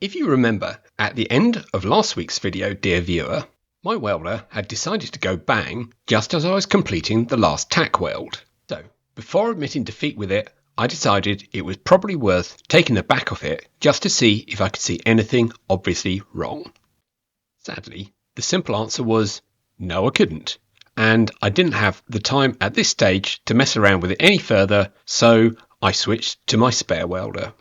If you remember, at the end of last week's video, dear viewer, my welder had decided to go bang just as I was completing the last tack weld. So, before admitting defeat with it, I decided it was probably worth taking the back off it just to see if I could see anything obviously wrong. Sadly, the simple answer was no, I couldn't, and I didn't have the time at this stage to mess around with it any further, so I switched to my spare welder.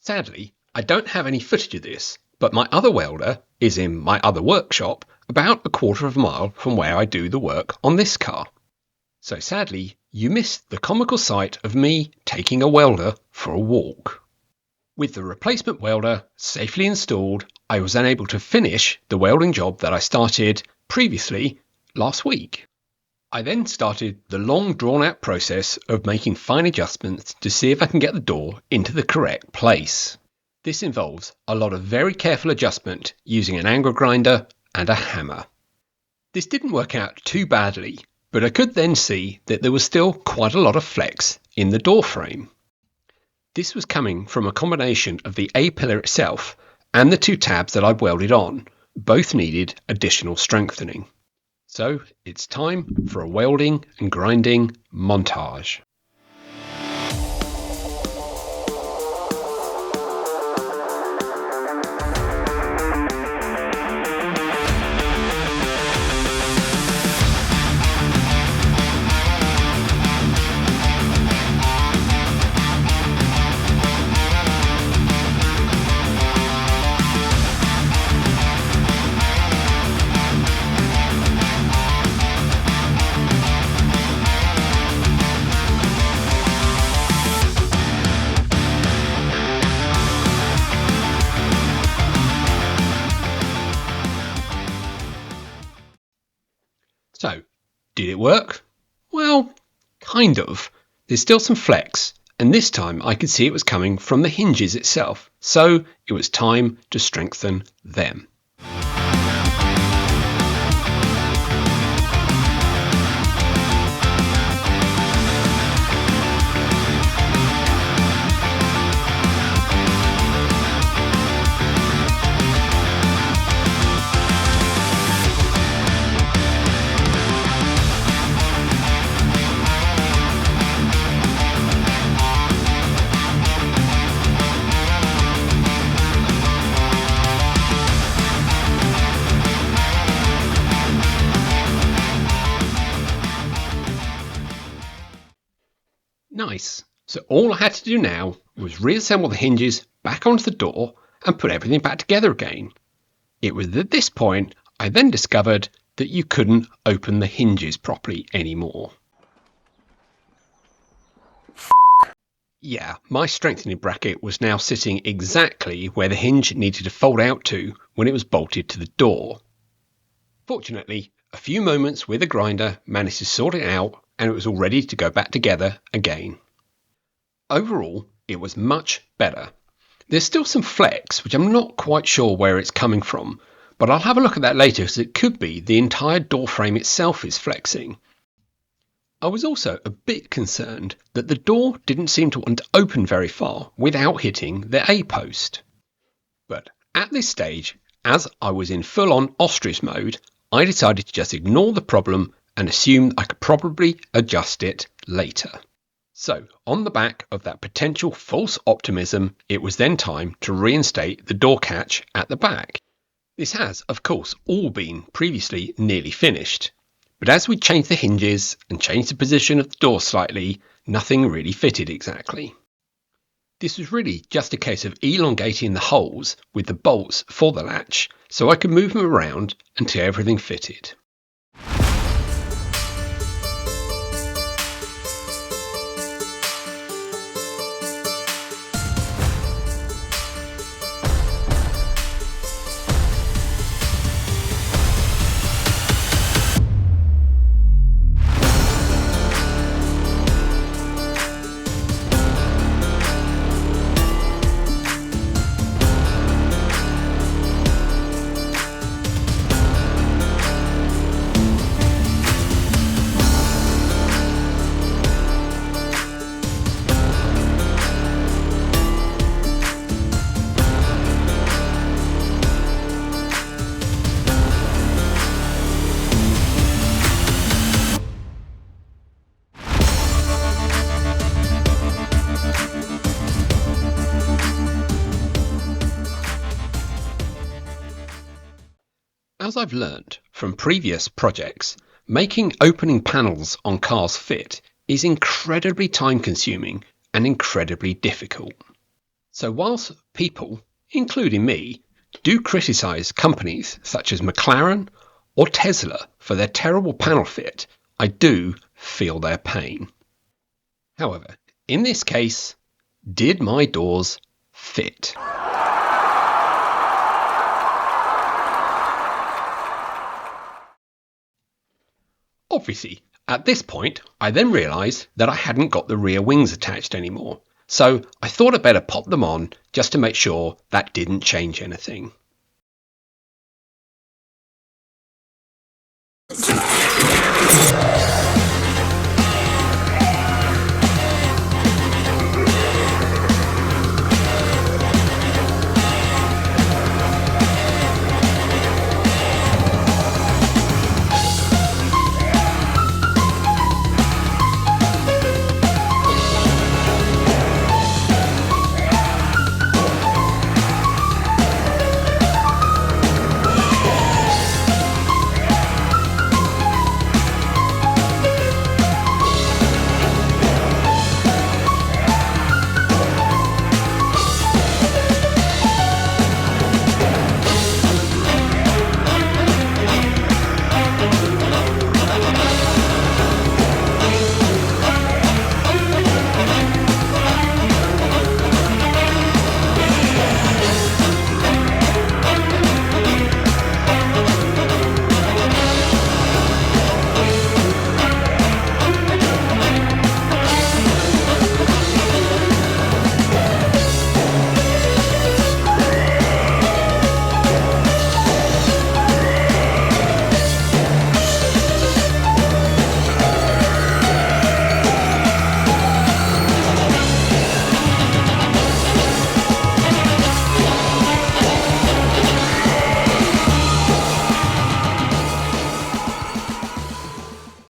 Sadly, I don't have any footage of this, but my other welder is in my other workshop about a quarter of a mile from where I do the work on this car. So sadly, you missed the comical sight of me taking a welder for a walk. With the replacement welder safely installed, I was then able to finish the welding job that I started previously last week. I then started the long drawn out process of making fine adjustments to see if I can get the door into the correct place. This involves a lot of very careful adjustment using an angle grinder and a hammer. This didn't work out too badly, but I could then see that there was still quite a lot of flex in the door frame. This was coming from a combination of the A-pillar itself and the two tabs that I'd welded on. Both needed additional strengthening. So it's time for a welding and grinding montage. So, did it work? Well, kind of. There's still some flex, and this time I could see it was coming from the hinges itself, so it was time to strengthen them. Nice. So all I had to do now was reassemble the hinges back onto the door and put everything back together again. It was at this point I then discovered that you couldn't open the hinges properly anymore. Yeah, my strengthening bracket was now sitting exactly where the hinge needed to fold out to when it was bolted to the door. Fortunately, a few moments with a grinder managed to sort it out, and it was all ready to go back together again. Overall, it was much better. There's still some flex, which I'm not quite sure where it's coming from, but I'll have a look at that later, because it could be the entire door frame itself is flexing. I was also a bit concerned that the door didn't seem to want to open very far without hitting the A-post. But at this stage, as I was in full-on ostrich mode, I decided to just ignore the problem and assumed I could probably adjust it later. So, on the back of that potential false optimism, it was then time to reinstate the door catch at the back. This has, of course, all been previously nearly finished, but as we changed the hinges and changed the position of the door slightly, nothing really fitted exactly. This was really just a case of elongating the holes with the bolts for the latch, so I could move them around until everything fitted. As I've learned from previous projects, making opening panels on cars fit is incredibly time-consuming and incredibly difficult. So whilst people, including me, do criticise companies such as McLaren or Tesla for their terrible panel fit, I do feel their pain. However, in this case, did my doors fit? Obviously, at this point, I then realised that I hadn't got the rear wings attached anymore, so I thought I'd better pop them on just to make sure that didn't change anything.